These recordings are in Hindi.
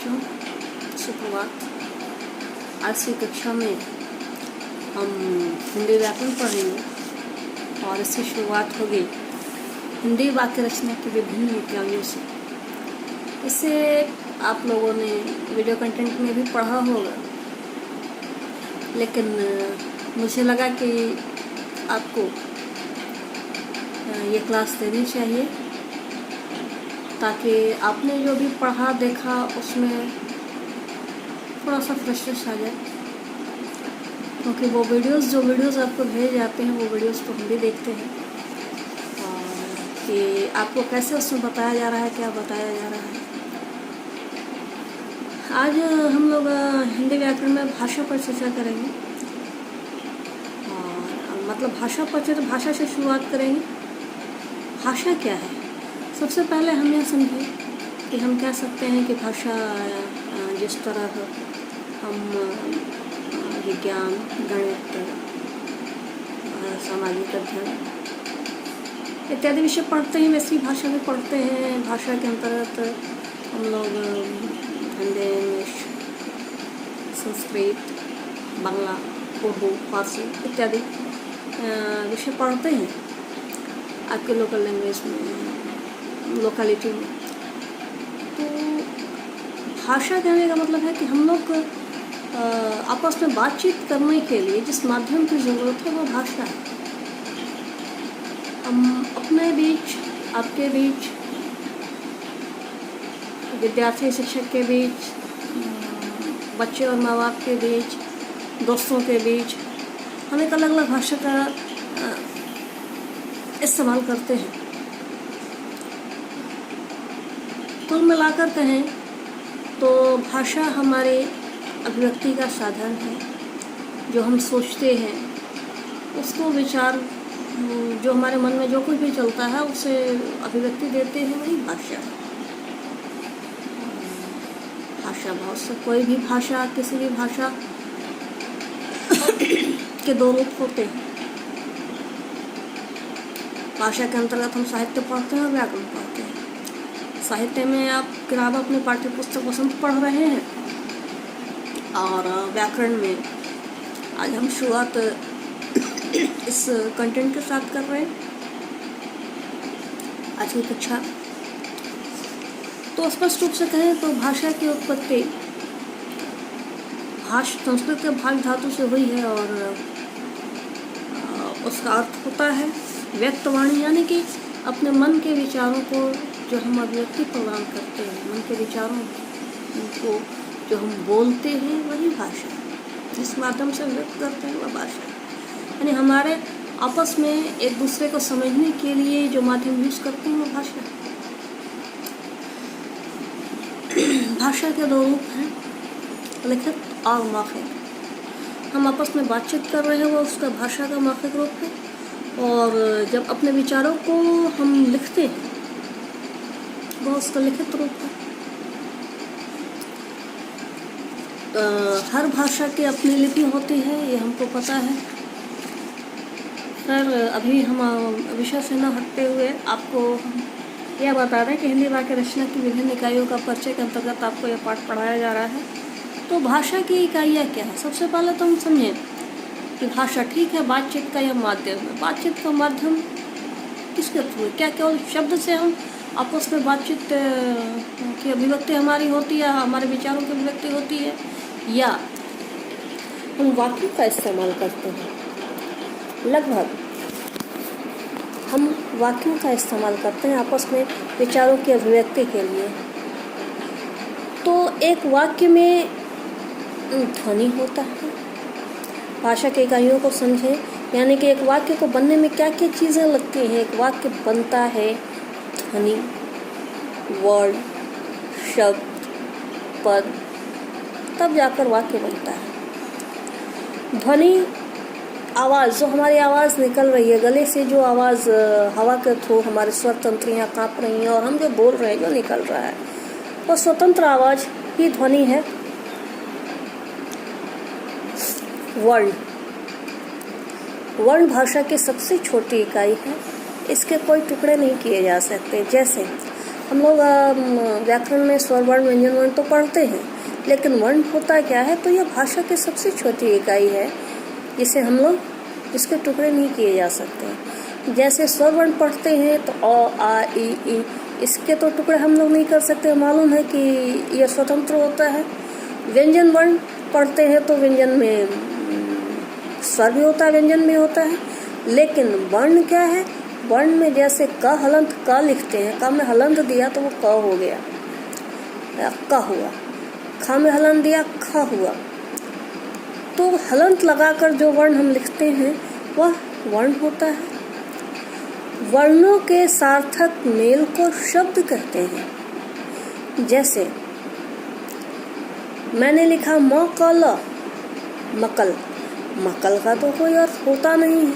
बच्चों, सुप्रभात। आज की कक्षा में हम हिंदी व्याकरण पढ़ेंगे और इससे शुरुआत होगी हिंदी वाक्य रचना की विभिन्न इकाइयों से। इससे आप लोगों ने वीडियो कंटेंट में भी पढ़ा होगा, लेकिन मुझे लगा कि आपको ये क्लास देनी चाहिए ताकि आपने जो भी पढ़ा देखा उसमें थोड़ा सा फ्रेशनेस आ जाए, क्योंकि वो जो वीडियोस आपको भेजे जाते हैं वो वीडियोस तो हम भी देखते हैं और कि आपको कैसे उसमें बताया जा रहा है, क्या बताया जा रहा है। आज हम लोग हिंदी व्याकरण में भाषा पर चर्चा करेंगे और मतलब भाषा पर भाषा से शुरुआत करेंगे। भाषा क्या है? सबसे पहले हम यह समझें कि हम कह सकते हैं कि भाषा जिस तरह हम विज्ञान, गणित, सामाजिक अध्ययन इत्यादि विषय पढ़ते हैं, वैसी भाषा भी पढ़ते हैं। भाषा के अंतर्गत हम लोग हिंदी, इंग्लिश, संस्कृत, बांग्ला, उर्दू, फारसी इत्यादि विषय पढ़ते हैं आपके लोकल लैंग्वेज में, लोकेलिटी में। तो भाषा कहने का मतलब है कि हम लोग आपस में बातचीत करने के लिए जिस माध्यम की ज़रूरत है वो भाषा है। हम अपने बीच, आपके बीच, विद्यार्थी शिक्षक के बीच, बच्चे और माँ बाप के बीच, दोस्तों के बीच हम एक अलग अलग भाषा का इस्तेमाल करते हैं। कुल मिलाकर कहें तो भाषा हमारे अभिव्यक्ति का साधन है। जो हम सोचते हैं उसको विचार, जो हमारे मन में जो कुछ भी चलता है उसे अभिव्यक्ति देते हैं, वही भाषा है। भाषा बहुत से, कोई भी भाषा, किसी भी भाषा के दो रूप होते हैं। भाषा के अंतर्गत हम साहित्य पढ़ते हैं और व्याकरण पढ़ते हैं। साहित्य में आप किताब अपने पाठ्य पुस्तक वसंत पढ़ रहे हैं और व्याकरण में आज हम शुरुआत इस कंटेंट के साथ कर रहे हैं आज की कक्षा। तो स्पष्ट रूप से कहें तो भाषा की उत्पत्ति संस्कृत के भाग धातु से हुई है और उसका अर्थ होता है व्यक्तवाणी, यानी कि अपने मन के विचारों को जो हम अभिव्यक्ति प्रदान करते हैं, मन के विचारों को जो हम बोलते हैं वही भाषा है। जिस माध्यम से व्यक्त करते हैं वह भाषा है। यानी हमारे आपस में एक दूसरे को समझने के लिए जो माध्यम यूज़ करते हैं वो भाषा है। भाषा के दो रूप हैं, लिखित और मौखिक। हम आपस में बातचीत कर रहे हैं वो उसका भाषा का मौखिक रूप है, और जब अपने विचारों को हम लिखते हैं वह उसका लिखित रूप है। हर भाषा की अपनी लिपि होती है, ये हमको पता है। सर अभी हम विषय से न हटते हुए आपको यह बता रहे हैं कि हिंदी वाक्य रचना की विभिन्न इकाइयों का परिचय के अंतर्गत आपको यह पाठ पढ़ाया जा रहा है। तो भाषा की इकाइयाँ क्या है? सबसे पहले तो हम समझें कि भाषा ठीक है, बातचीत का यह माध्यम है। बातचीत का माध्यम किसके थ्रू है? क्या केवल शब्द से हम आपस में बातचीत की अभिव्यक्ति हमारी होती है, हमारे विचारों की अभिव्यक्ति होती है, या हम वाक्यों का इस्तेमाल करते हैं? लगभग हम वाक्यों का इस्तेमाल करते हैं आपस में विचारों की अभिव्यक्ति के लिए। तो एक वाक्य में ध्वनि होता है। भाषा की इकाइयों को समझें, यानी कि एक वाक्य को बनने में क्या क्या चीज़ें लगती हैं। एक वाक्य बनता है ध्वनि, वर्ड, शब्द, पद, तब जाकर वाक्य बनता है। ध्वनि आवाज़, जो हमारी आवाज़ निकल रही है गले से, जो आवाज़ हवा के थ्रू हमारे स्वर तंत्रियाँ काँप रही हैं और हम जो बोल रहे हैं, जो निकल रहा है, वो स्वतंत्र आवाज़ ही ध्वनि है। वर्ण भाषा की सबसे छोटी इकाई है। इसके कोई टुकड़े नहीं किए जा सकते। जैसे हम लोग व्याकरण में स्वर वर्ण व्यंजन वर्ण तो पढ़ते हैं, लेकिन वर्ण होता क्या है? तो यह भाषा की सबसे छोटी इकाई है जिसे हम लोग इसके टुकड़े नहीं किए जा सकते। जैसे स्वर वर्ण पढ़ते हैं तो अ आ ई इसके तो टुकड़े हम लोग नहीं कर सकते, मालूम है कि यह स्वतंत्र होता है। व्यंजन वर्ण पढ़ते हैं तो व्यंजन में स्वर भी होता है, व्यंजन भी होता है, लेकिन वर्ण क्या है? वर्ण में जैसे क हलंत क लिखते हैं, क में हलंत दिया तो वो क हो गया, क हुआ। ख में हलंत दिया, ख हुआ। तो हलंत लगाकर जो वर्ण हम लिखते हैं वह वर्ण होता है। वर्णों के सार्थक मेल को शब्द कहते हैं। जैसे मैंने लिखा मकल, मकल, मकल का तो कोई अर्थ होता नहीं है,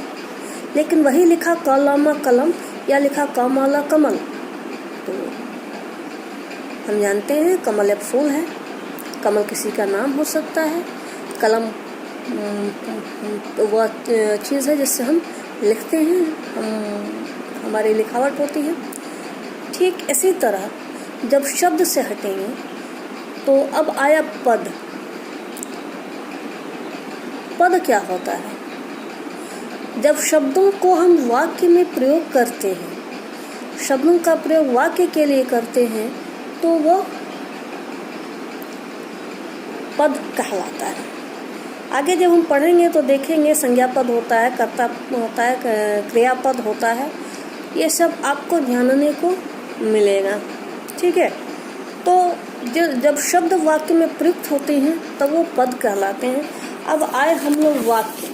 लेकिन वही लिखा कलम कलम या लिखा कमल कमल, तो हम जानते हैं कमल एक फूल है, कमल किसी का नाम हो सकता है, कलम वह चीज़ है जिससे हम लिखते हैं, हमारी लिखावट होती है। ठीक इसी तरह जब शब्द से हटेंगे तो अब आया पद। पद क्या होता है? जब शब्दों को हम वाक्य में प्रयोग करते हैं, शब्दों का प्रयोग वाक्य के लिए करते हैं, तो वो पद कहलाता है। आगे जब हम पढ़ेंगे तो देखेंगे संज्ञा पद होता है, कर्ता होता है, क्रियापद होता है, ये सब आपको जानने को मिलेगा। ठीक है, तो जब शब्द वाक्य में प्रयुक्त होते हैं तब वो पद कहलाते हैं। अब आए हम लोग वाक्य।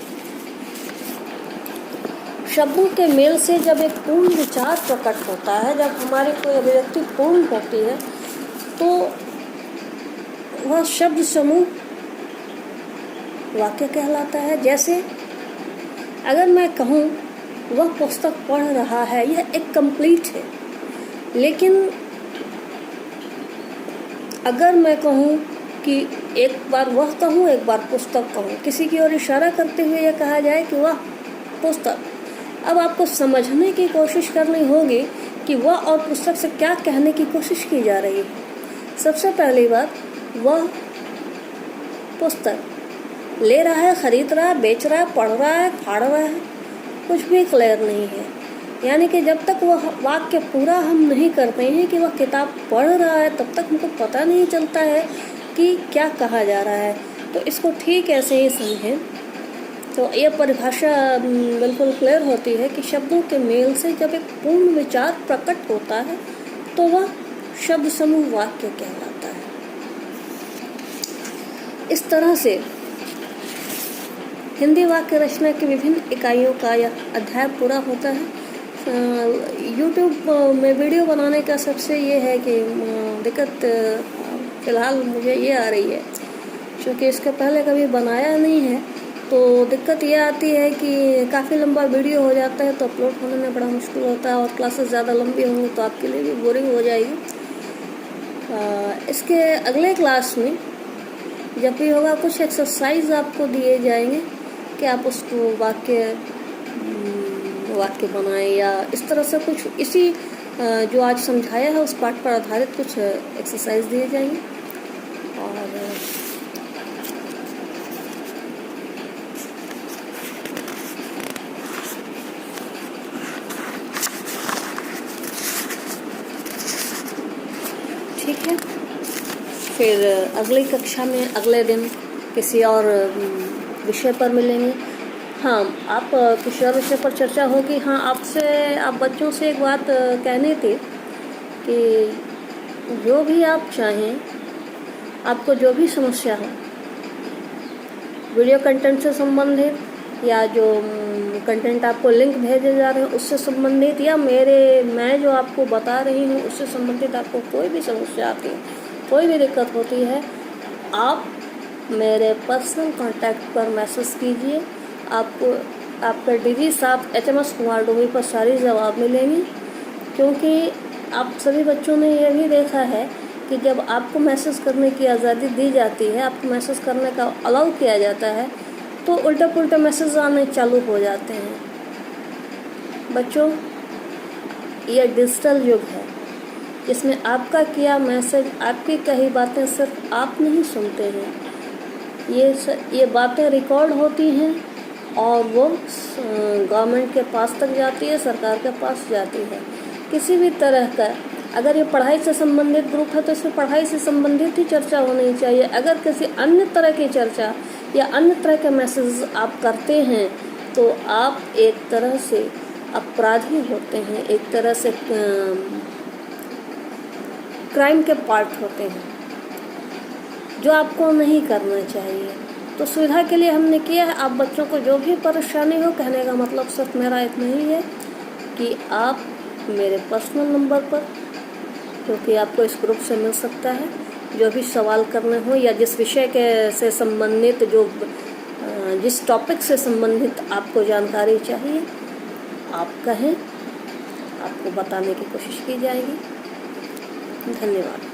शब्दों के मेल से जब एक पूर्ण विचार प्रकट होता है, जब हमारी कोई अभिव्यक्ति पूर्ण होती है, तो वह शब्द समूह वाक्य कहलाता है। जैसे अगर मैं कहूँ वह पुस्तक पढ़ रहा है, यह एक कंप्लीट है। लेकिन अगर मैं कहूँ कि एक बार वह कहूँ, एक बार पुस्तक कहूँ, किसी की ओर इशारा करते हुए यह कहा जाए कि वह पुस्तक, अब आपको समझने की कोशिश करनी होगी कि वह और पुस्तक से क्या कहने की कोशिश की जा रही है। सबसे पहली बात, वह पुस्तक ले रहा है, खरीद रहा है, बेच रहा है, पढ़ रहा है, फाड़ रहा है, कुछ भी क्लियर नहीं है। यानी कि जब तक वह वाक्य पूरा हम नहीं करते हैं कि वह किताब पढ़ रहा है, तब तक हमको पता नहीं चलता है कि क्या कहा जा रहा है। तो इसको ठीक ऐसे ही समझें तो यह परिभाषा बिल्कुल क्लियर होती है कि शब्दों के मेल से जब एक पूर्ण विचार प्रकट होता है तो वह शब्द समूह वाक्य कहलाता है। इस तरह से हिंदी वाक्य रचना की विभिन्न इकाइयों का यह अध्याय पूरा होता है। YouTube में वीडियो बनाने का सबसे ये है कि दिक्कत फ़िलहाल मुझे ये आ रही है, क्योंकि इसके पहले कभी बनाया नहीं है, तो दिक्कत ये आती है कि काफ़ी लंबा वीडियो हो जाता है तो अपलोड होने में बड़ा मुश्किल होता है, और क्लासेस ज़्यादा लंबी होंगी तो आपके लिए भी बोरिंग हो जाएगी। इसके अगले क्लास में जब भी होगा कुछ एक्सरसाइज आपको दिए जाएंगे कि आप उसको वाक्य बनाएं, या इस तरह से कुछ इसी जो आज समझाया है उस पाठ पर आधारित कुछ एक्सरसाइज दिए जाएंगे। और ठीक है, फिर अगली कक्षा में अगले दिन किसी और विषय पर मिलेंगे। हाँ, आप किसी और विषय पर चर्चा होगी। हाँ, आप बच्चों से एक बात कहनी थी कि जो भी आप चाहें, आपको जो भी समस्या हो वीडियो कंटेंट से संबंधित, या जो कंटेंट आपको लिंक भेजे जा रहे हैं उससे संबंधित, या मैं जो आपको बता रही हूँ उससे संबंधित आपको कोई भी समस्या आती है, कोई भी दिक्कत होती है, आप मेरे पर्सनल कांटेक्ट पर मैसेज कीजिए। आपको आपका DG7HMS कुमार डोमी पर सारी जवाब मिलेंगे। क्योंकि आप सभी बच्चों ने यह भी देखा है कि जब आपको मैसेज करने की आज़ादी दी जाती है, आपको मैसेज करने का अलाउ किया जाता है, तो उल्टा पुल्टा मैसेज आने चालू हो जाते हैं। बच्चों, यह डिजिटल युग है, जिसमें आपका किया मैसेज, आपकी कही बातें सिर्फ आप नहीं सुनते हैं, ये बातें रिकॉर्ड होती हैं और वो गवर्नमेंट के पास तक जाती है, सरकार के पास जाती है। किसी भी तरह का अगर ये पढ़ाई से संबंधित ग्रुप है तो इसमें पढ़ाई से संबंधित ही चर्चा होनी चाहिए। अगर किसी अन्य तरह की चर्चा या अन्य तरह के मैसेज आप करते हैं तो आप एक तरह से अपराधी होते हैं, एक तरह से क्राइम के पार्ट होते हैं, जो आपको नहीं करना चाहिए। तो सुविधा के लिए हमने किया है। आप बच्चों को जो भी परेशानी हो, कहने का मतलब सिर्फ मेरा इतना ही है कि आप मेरे पर्सनल नंबर पर, जो कि आपको इस ग्रुप से मिल सकता है, जो भी सवाल करने हो या जिस विषय के से संबंधित जिस टॉपिक से संबंधित आपको जानकारी चाहिए, आप कहें, आपको बताने की कोशिश की जाएगी। धन्यवाद।